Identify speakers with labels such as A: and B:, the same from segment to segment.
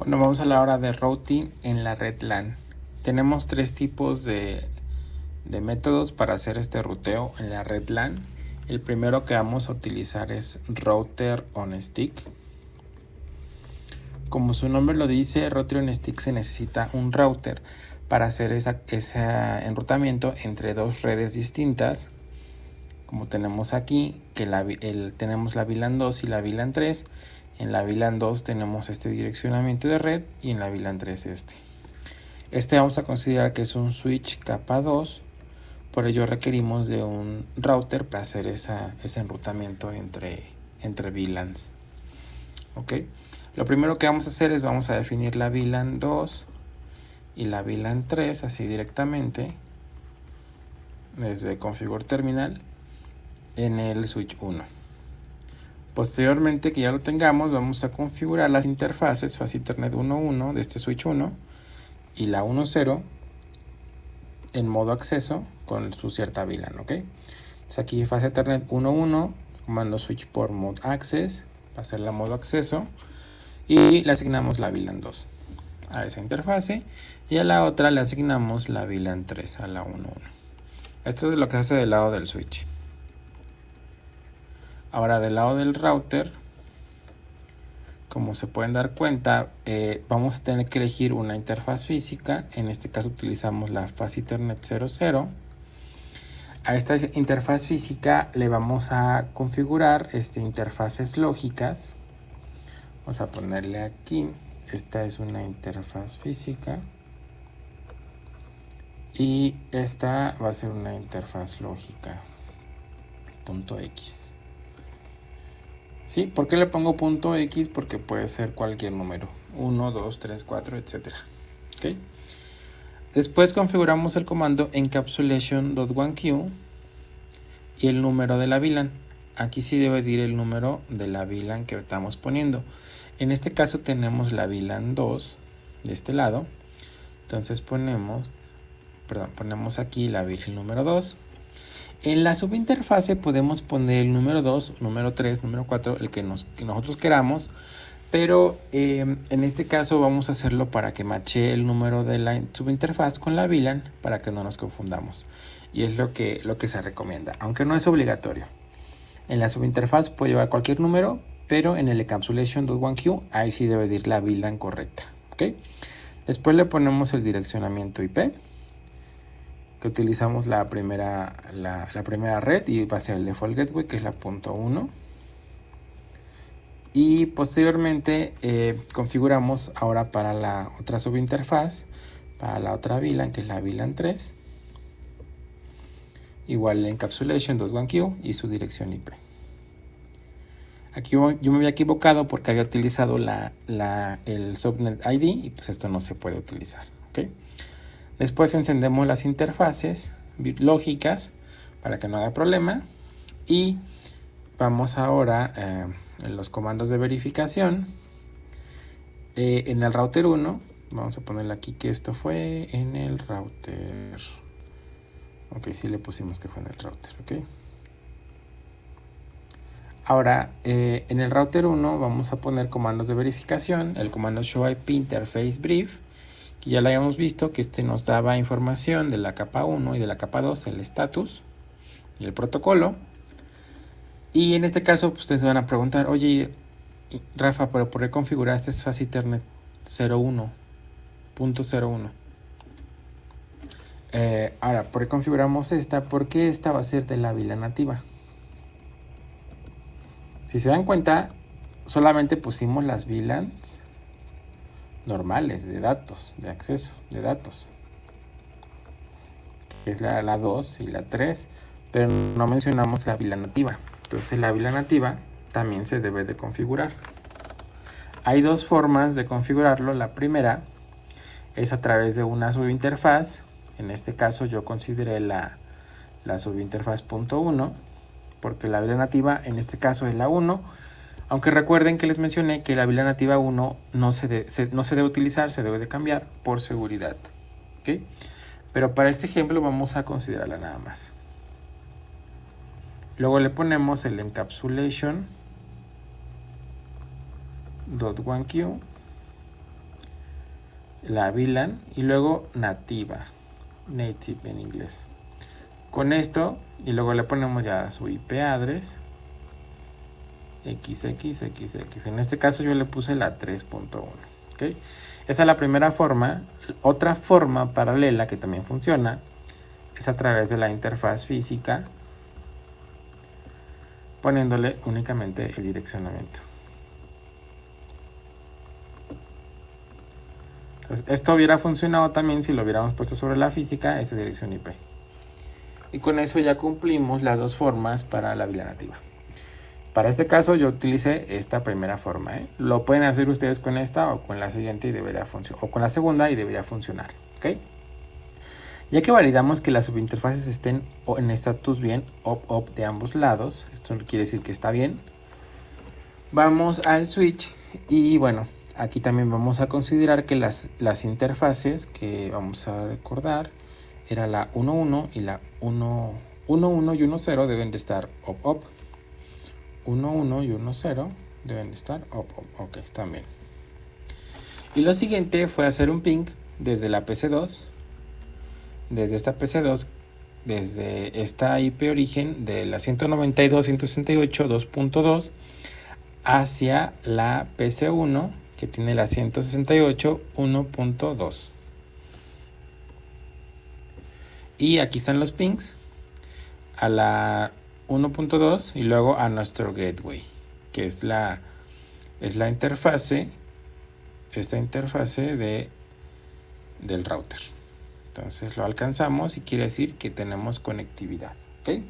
A: Bueno, vamos a la hora de routing en la red LAN. Tenemos tres tipos de métodos para hacer este ruteo en la red LAN. El primero que vamos a utilizar es Router on Stick. Como su nombre lo dice, Router on Stick se necesita un router para hacer ese enrutamiento entre dos redes distintas. Como tenemos aquí, que tenemos la VLAN 2 y la VLAN 3. En la VLAN 2 tenemos este direccionamiento de red y en la VLAN 3 este. Este vamos a considerar que es un switch capa 2, por ello requerimos de un router para hacer ese enrutamiento entre VLANs. ¿Ok? Lo primero que vamos a hacer es vamos a definir la VLAN 2 y la VLAN 3 así directamente desde Configure Terminal en el switch 1. Posteriormente que ya lo tengamos, vamos a configurar las interfaces Fast Ethernet 1.1 de este switch 1 y la 1.0 en modo acceso con su cierta VLAN, ¿ok? Entonces aquí Fast Ethernet 1.1, comando switch por mode access, va a ser la modo acceso, y le asignamos la VLAN 2 a esa interfase y a la otra le asignamos la VLAN 3 a la 1.1. Esto es lo que se hace del lado del switch. Ahora del lado del router, como se pueden dar cuenta, vamos a tener que elegir una interfaz física. En este caso utilizamos la Fast Ethernet 00. A esta interfaz física le vamos a configurar interfaces lógicas. Vamos a ponerle aquí, esta es una interfaz física y esta va a ser una interfaz lógica .x. ¿Sí? ¿Por qué le pongo punto X? Porque puede ser cualquier número. 1, 2, 3, 4, etc. ¿Okay? Después configuramos el comando encapsulation.1q y el número de la VLAN. Aquí sí debe ir el número de la VLAN que estamos poniendo. En este caso tenemos la VLAN 2 de este lado. Entonces ponemos aquí el número 2. En la subinterfase podemos poner el número 2, número 3, número 4, el que nosotros queramos, pero en este caso vamos a hacerlo para que matche el número de la subinterfaz con la VLAN para que no nos confundamos. Y es lo que se recomienda, aunque no es obligatorio. En la subinterfaz puede llevar cualquier número, pero en el encapsulation.1q ahí sí debe ir la VLAN correcta. ¿Okay? Después le ponemos el direccionamiento IP. Que utilizamos la primera red y va a ser el default gateway, que es la .1, y posteriormente configuramos ahora para la otra subinterfaz, para la otra VLAN, que es la VLAN 3, igual el encapsulation.1q y su dirección IP. Aquí yo me había equivocado porque había utilizado el subnet ID y pues esto no se puede utilizar. ¿Okay? Después encendemos las interfaces lógicas para que no haya problema. Y vamos ahora en los comandos de verificación. En el router 1, vamos a ponerle aquí que esto fue en el router. Ok, sí le pusimos que fue en el router. Ok. Ahora, en el router 1 vamos a poner comandos de verificación. El comando show IP interface brief, que ya lo habíamos visto, que nos daba información de la capa 1 y de la capa 2, el status y el protocolo. Y en este caso, pues, ustedes se van a preguntar, oye, Rafa, ¿pero por qué configuraste Fast Ethernet 01.01? Ahora, ¿por qué configuramos esta? Porque esta va a ser de la VLAN nativa. Si se dan cuenta, solamente pusimos las VLANs normales de datos, de acceso de datos, que es la 2 y la 3, pero no mencionamos la VLAN nativa. Entonces la VLAN nativa también se debe de configurar. Hay dos formas de configurarlo. La primera es a través de una subinterfaz. En este caso yo consideré la subinterfaz .1, porque la VLAN nativa en este caso es la 1. Aunque recuerden que les mencioné que la VLAN nativa 1 no se debe utilizar, se debe de cambiar por seguridad. ¿Okay? Pero para este ejemplo vamos a considerarla nada más. Luego le ponemos el encapsulation.1q la VLAN y luego native en inglés. Con esto, y luego le ponemos ya su IP address XXXX. En este caso yo le puse la 3.1. ¿Okay? Esa es la primera forma. Otra forma paralela que también funciona es a través de la interfaz física, poniéndole únicamente el direccionamiento. Entonces, esto hubiera funcionado también si lo hubiéramos puesto sobre la física, esta dirección IP. Y con eso ya cumplimos las dos formas para la VLAN nativa. Para este caso yo utilicé esta primera forma. Lo pueden hacer ustedes con esta o con la siguiente y debería funcionar, o con la segunda y debería funcionar. ¿Okay? Ya que validamos que las subinterfaces estén en estatus bien op de ambos lados, esto quiere decir que está bien, vamos al switch y bueno, aquí también vamos a considerar que las interfaces que vamos a recordar era la 1.1 y la 1.1 y 1.0 deben de estar op. 1.1 y 1.0 deben estar op. Ok, están bien. Y lo siguiente fue hacer un ping desde la PC2, desde esta PC2, desde esta IP origen de la 192.168.2.2 hacia la PC1 que tiene la 168.1.2. Y aquí están los pings a la 1.2 y luego a nuestro gateway, que es la interfase, esta interfase del router. Entonces lo alcanzamos y quiere decir que tenemos conectividad. ¿Okay?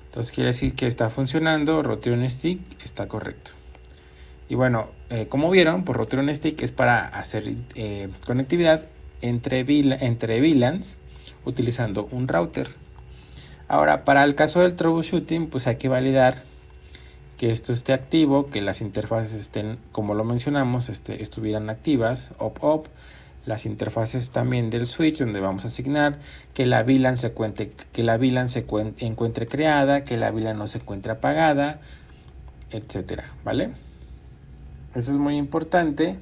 A: Entonces quiere decir que está funcionando, Router on Stick está correcto. Y bueno, como vieron, pues Router on Stick es para hacer conectividad entre VLANs utilizando un router. Ahora, para el caso del troubleshooting, pues hay que validar que esto esté activo, que las interfaces estén, como lo mencionamos, estuvieran activas, op. Las interfaces también del switch, donde vamos a asignar, que la VLAN se encuentre creada, que la VLAN no se encuentre apagada, etcétera, ¿vale? Eso es muy importante.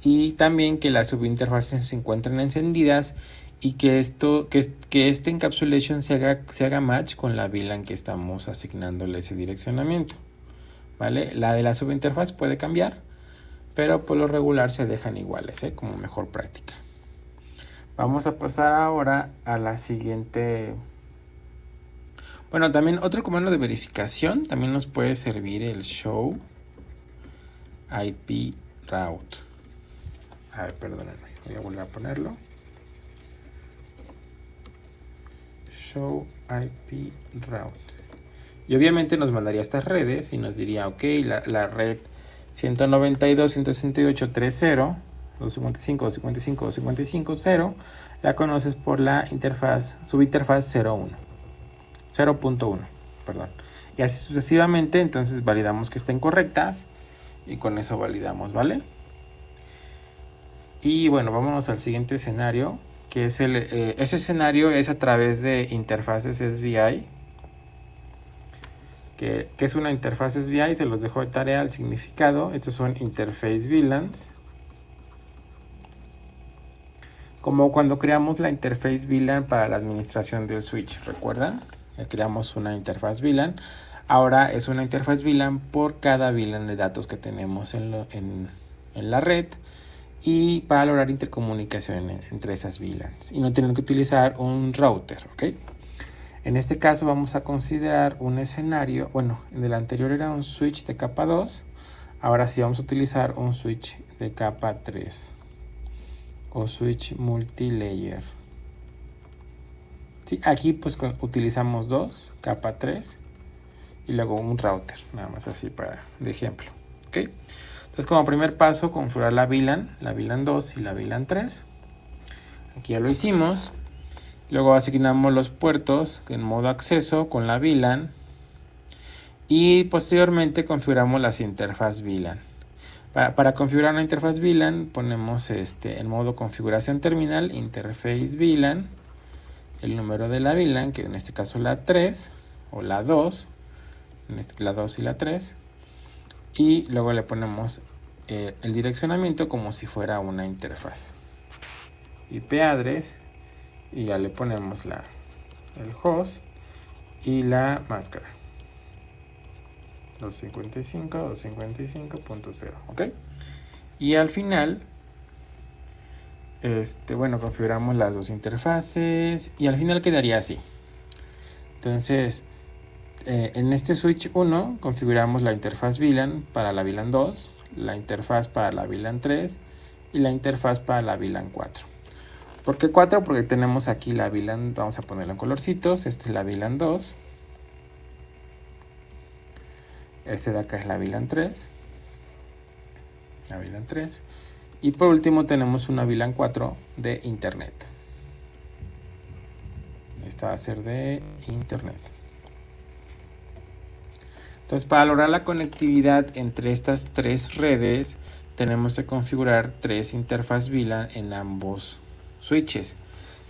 A: Y también que las subinterfaces se encuentren encendidas y que este encapsulation se haga match con la VLAN que estamos asignándole ese direccionamiento, ¿vale? La de la subinterfaz puede cambiar, pero por lo regular se dejan iguales, como mejor práctica. Vamos a pasar ahora a la siguiente. Bueno, también otro comando de verificación también nos puede servir el show IP route. A ver, perdónenme, voy a volver a ponerlo. Show IP route. Y obviamente nos mandaría estas redes y nos diría, ok, la red 192.168.3.0, 255.255.255.0, la conoces por la subinterfaz 0.1, perdón. Y así sucesivamente, entonces validamos que estén correctas y con eso validamos, ¿vale? Y bueno, vámonos al siguiente escenario, que es ese escenario es a través de interfaces SVI. ¿Qué es una interfaz SVI? Se los dejo de tarea el significado. Estos son interface VLANs. Como cuando creamos la interface VLAN para la administración del switch, ¿recuerdan? Creamos una interfaz VLAN. Ahora es una interfaz VLAN por cada VLAN de datos que tenemos en la red y para lograr intercomunicación entre esas VLANs y no tienen que utilizar un router, ¿ok? En este caso vamos a considerar un escenario, bueno, en el anterior era un switch de capa 2, ahora sí vamos a utilizar un switch de capa 3 o switch multilayer. Sí, aquí pues utilizamos dos, capa 3 y luego un router, nada más así de ejemplo, ¿ok? Entonces como primer paso configurar la VLAN 2 y la VLAN 3. Aquí ya lo hicimos. Luego asignamos los puertos en modo acceso con la VLAN y posteriormente configuramos las interfaz VLAN. Para configurar una interfaz VLAN ponemos en modo configuración terminal, interface VLAN, el número de la VLAN, que en este caso la 3 o la 2, la 2 y la 3, y luego le ponemos el direccionamiento como si fuera una interfaz. IP address, y ya le ponemos el host y la máscara. 255.255.0, ¿ok? Y al final, bueno, configuramos las dos interfaces y al final quedaría así. Entonces, en este switch 1 configuramos la interfaz VLAN para la VLAN 2, la interfaz para la VLAN 3 y la interfaz para la VLAN 4. ¿Por qué 4? Porque tenemos aquí la VLAN, vamos a ponerlo en colorcitos. Esta es la VLAN 2. Este de acá es la VLAN 3. La VLAN 3. Y por último tenemos una VLAN 4 de internet. Esta va a ser de internet. Entonces, para lograr la conectividad entre estas tres redes, tenemos que configurar tres interfaz VLAN en ambos switches.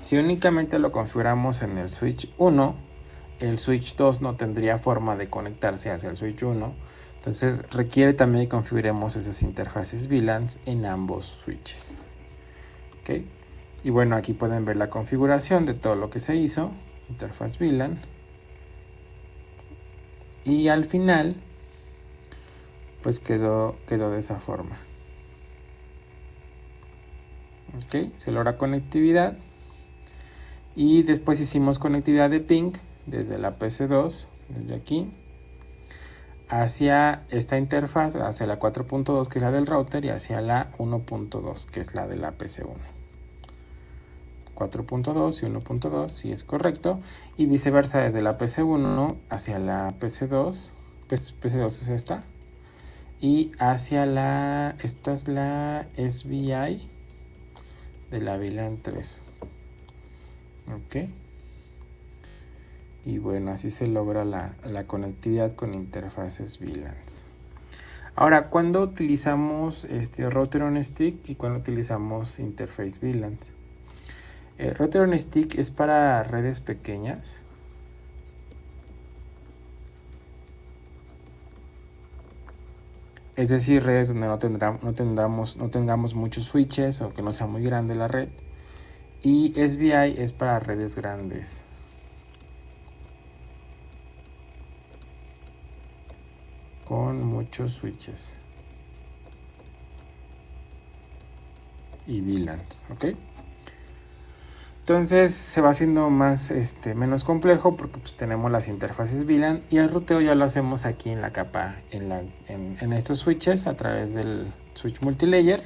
A: Si únicamente lo configuramos en el switch 1, el switch 2 no tendría forma de conectarse hacia el switch 1. Entonces requiere también que configuremos esas interfaces VLAN en ambos switches. ¿Okay? Y bueno, aquí pueden ver la configuración de todo lo que se hizo. Interfaz VLAN. Y al final, pues quedó de esa forma. ¿Ok? Se logra conectividad. Y después hicimos conectividad de ping desde la PC2, desde aquí, hacia esta interfaz, hacia la 4.2 que es la del router y hacia la 1.2 que es la de la PC1. 4.2 y 1.2 si es correcto, y viceversa desde la PC1 hacia la PC2, PC2 es esta, y hacia esta es la SVI de la VLAN 3. Ok. Y bueno, así se logra la conectividad con interfaces VLAN. Ahora, ¿cuándo utilizamos router on stick y cuándo utilizamos interface VLAN? Router on stick es para redes pequeñas. Es decir, redes donde no tengamos muchos switches o que no sea muy grande la red. Y SVI es para redes grandes. Con muchos switches. Y VLANs, ¿ok? Entonces se va haciendo menos complejo porque pues tenemos las interfaces VLAN y el ruteo ya lo hacemos aquí en la capa, en estos switches a través del switch multilayer.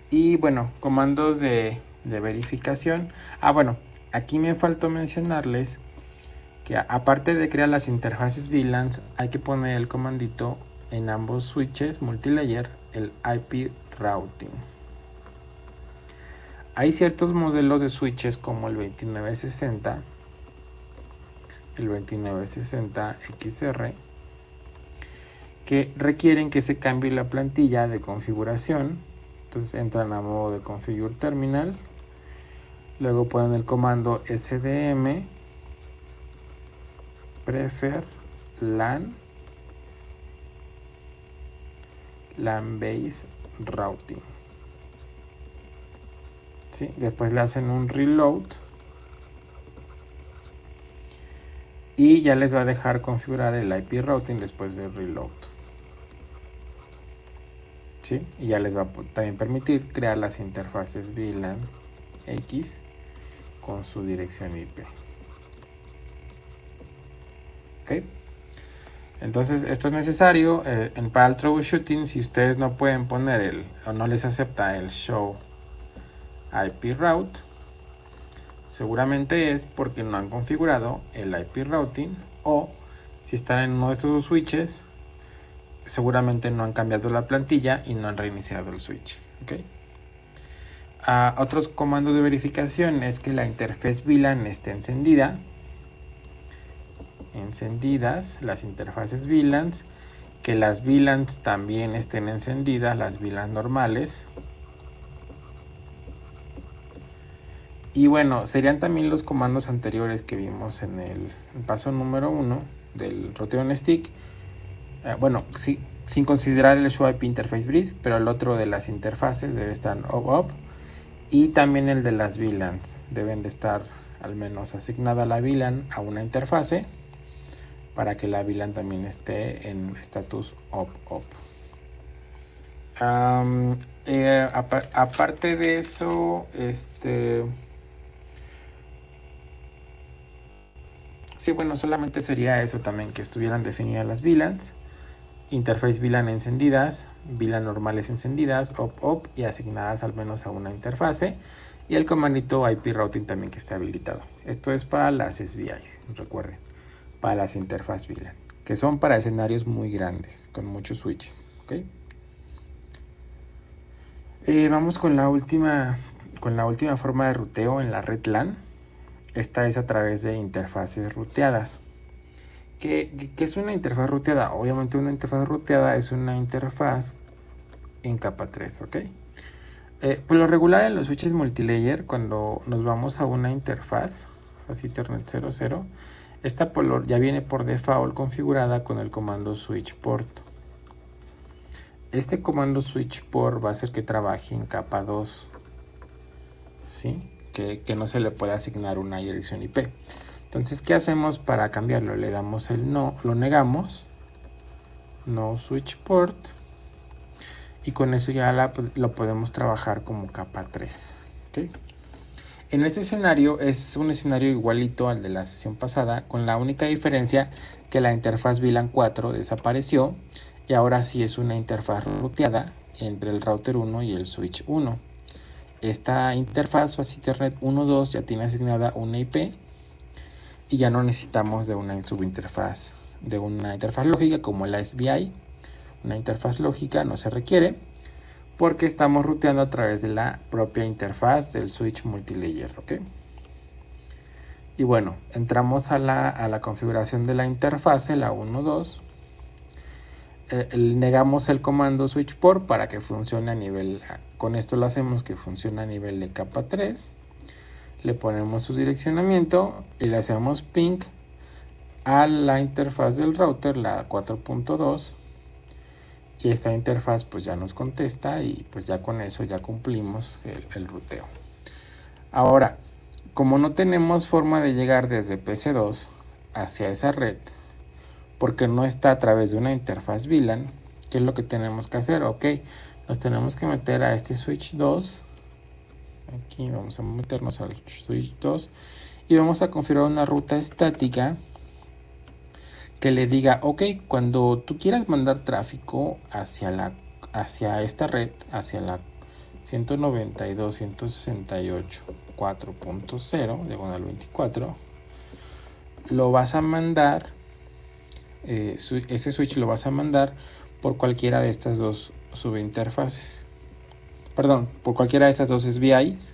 A: Y bueno, comandos de verificación. Bueno, aquí me faltó mencionarles que aparte de crear las interfaces VLAN, hay que poner el comandito en ambos switches multilayer, el IP routing. Hay ciertos modelos de switches como el 2960, el 2960XR, que requieren que se cambie la plantilla de configuración. Entonces entran a modo de configure terminal, luego ponen el comando sdm prefer LAN base routing. ¿Sí? Después le hacen un reload y ya les va a dejar configurar el IP routing después del reload. ¿Sí? Y ya les va a también permitir crear las interfaces VLAN X con su dirección IP. ¿Ok? Entonces esto es necesario para el troubleshooting. Si ustedes no pueden poner o no les acepta el show IP route, seguramente es porque no han configurado el IP routing, o si están en uno de estos dos switches, seguramente no han cambiado la plantilla y no han reiniciado el switch. ¿Okay? Otros comandos de verificación es que la interfaz VLAN esté encendida. Encendidas las interfaces VLAN, que las VLAN también estén encendidas, las VLAN normales. Y bueno, serían también los comandos anteriores que vimos en el paso número 1 del router on stick. Bueno, sí, sin considerar el Show IP Interface Brief, pero el otro de las interfaces debe estar up. Y también el de las VLANs. Deben de estar al menos asignada la VLAN a una interfase para que la VLAN también esté en status up. Aparte de eso, sí, bueno, solamente sería eso también, que estuvieran definidas las VLANs, interface VLAN encendidas, VLAN normales encendidas, up y asignadas al menos a una interfase, y el comandito IP routing también que esté habilitado. Esto es para las SVIs, recuerden, para las interfaces VLAN, que son para escenarios muy grandes, con muchos switches, ¿ok? Vamos con la última forma de ruteo en la red LAN. Esta es a través de interfaces ruteadas. ¿Qué es una interfaz ruteada? Obviamente una interfaz ruteada es una interfaz en capa 3, ¿ok? Por lo regular en los switches multilayer, cuando nos vamos a una interfaz, Fast Ethernet 00, esta ya viene por default configurada con el comando switch port. Este comando switch port va a hacer que trabaje en capa 2, ¿sí? Que no se le puede asignar una dirección IP. Entonces, ¿qué hacemos para cambiarlo? Le damos el no, lo negamos, no switch port, y con eso ya lo podemos trabajar como capa 3. ¿Okay? En este escenario es un escenario igualito al de la sesión pasada, con la única diferencia que la interfaz VLAN 4 desapareció y ahora sí es una interfaz ruteada entre el router 1 y el switch 1. Esta interfaz Fast Ethernet 1.2 ya tiene asignada una IP y ya no necesitamos de una subinterfaz, de una interfaz lógica como la SVI. Una interfaz lógica no se requiere porque estamos ruteando a través de la propia interfaz del switch multilayer, ¿ok? Y bueno, entramos a la configuración de la interfase, la 1.2. Negamos el comando switch port para que funcione a nivel, con esto lo hacemos que funcione a nivel de capa 3. Le ponemos su direccionamiento y le hacemos ping a la interfaz del router, la 4.2, y esta interfaz pues ya nos contesta y pues ya con eso ya cumplimos el ruteo. Ahora, como no tenemos forma de llegar desde PC2 hacia esa red, porque no está a través de una interfaz VLAN, ¿qué es lo que tenemos que hacer? Ok, nos tenemos que meter a este switch 2. Aquí vamos a meternos al switch 2 y vamos a configurar una ruta estática que le diga, ok, cuando tú quieras mandar tráfico hacia esta red, hacia la 192.168.4.0, diagonal 24, lo vas a mandar, ese switch lo vas a mandar por cualquiera de estas dos subinterfaces. Perdón, por cualquiera de estas dos SVIs.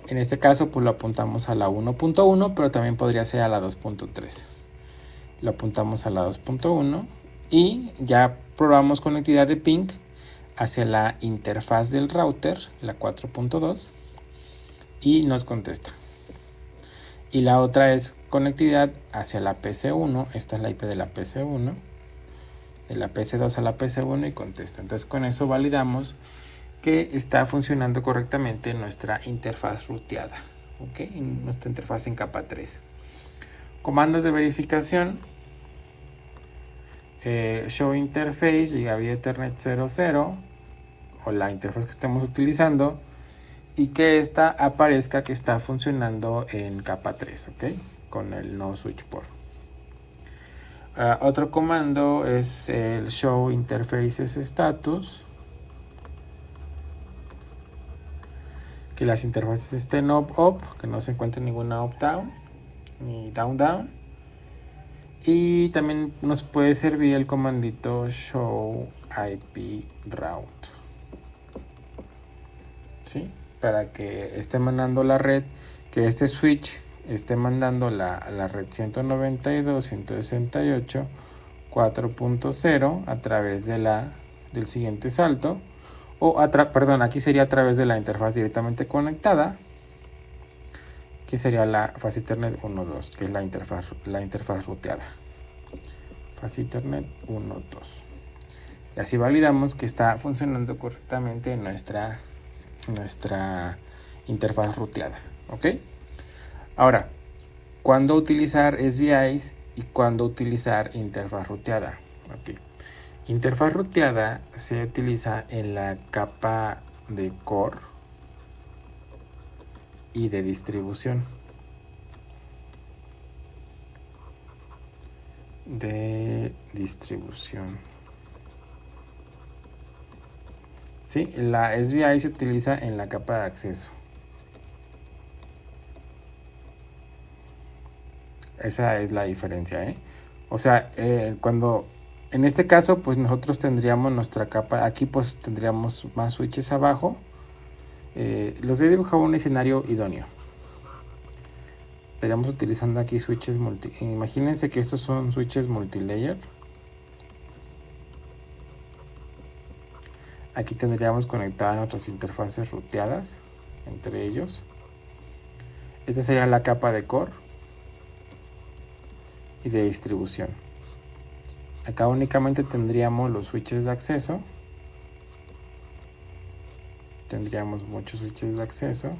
A: En este caso pues lo apuntamos a la 1.1, pero también podría ser a la 2.3. Lo apuntamos a la 2.1 y ya probamos conectividad de ping hacia la interfaz del router, la 4.2, y nos contesta. Y la otra es conectividad hacia la PC1, esta es la IP de la PC1, de la PC2 a la PC1 y contesta. Entonces con eso validamos que está funcionando correctamente nuestra interfaz ruteada, ¿ok? Nuestra interfaz en capa 3. Comandos de verificación, show interface, Gigabit Ethernet 00, o la interfaz que estemos utilizando, y que esta aparezca que está funcionando en capa 3, ¿ok? Con el no switch port. Otro comando es el show interfaces status, que las interfaces estén up, que no se encuentre ninguna up-down ni down. Y también nos puede servir el comandito show IP route, ¿sí? Para que esté mandando la red, que este switch esté mandando la red 192.168.4.0 a través del siguiente salto. Aquí sería a través de la interfaz directamente conectada, que sería la Fast Ethernet 1.2, que es la interfaz ruteada. Fast Ethernet 1.2. Y así validamos que está funcionando correctamente nuestra interfaz ruteada. ¿Ok? Ahora, ¿cuándo utilizar SBIs y cuándo utilizar interfaz ruteada? Ok. Interfaz ruteada se utiliza en la capa de core y de distribución. Sí, la SBI se utiliza en la capa de acceso. Esa es la diferencia, ¿eh? O sea, cuando en este caso, pues nosotros tendríamos nuestra capa, aquí pues tendríamos más switches abajo. Los he dibujado un escenario idóneo. Estaríamos utilizando aquí switches imagínense que estos son switches multilayer. Aquí tendríamos conectadas nuestras interfaces ruteadas entre ellos. Esta sería la capa de core y de distribución. Acá únicamente tendríamos los switches de acceso. Tendríamos muchos switches de acceso.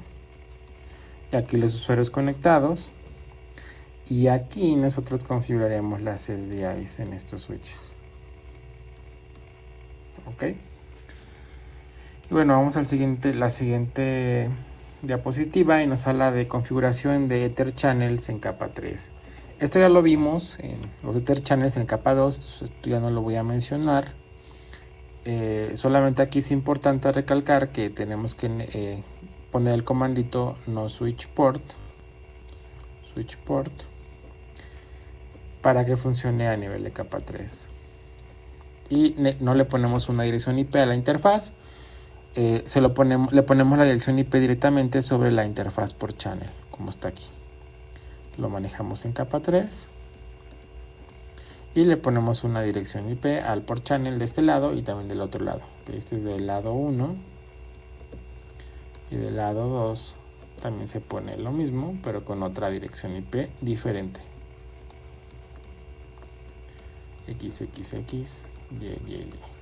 A: Y aquí los usuarios conectados. Y aquí nosotros configuraremos las SBIs en estos switches. Ok. Y bueno, vamos al la siguiente diapositiva y nos habla de configuración de Ether Channels en capa 3. Esto ya lo vimos en los Ether Channels en capa 2, entonces esto ya no lo voy a mencionar. Solamente aquí es importante recalcar que tenemos que poner el comandito no switch port para que funcione a nivel de capa 3. Y no le ponemos una dirección IP a la interfaz. Le ponemos la dirección IP directamente sobre la interfaz por channel, como está aquí. Lo manejamos en capa 3 y le ponemos una dirección IP al port channel de este lado y también del otro lado. Este es del lado 1 y del lado 2 también se pone lo mismo, pero con otra dirección IP diferente. XXX, Y.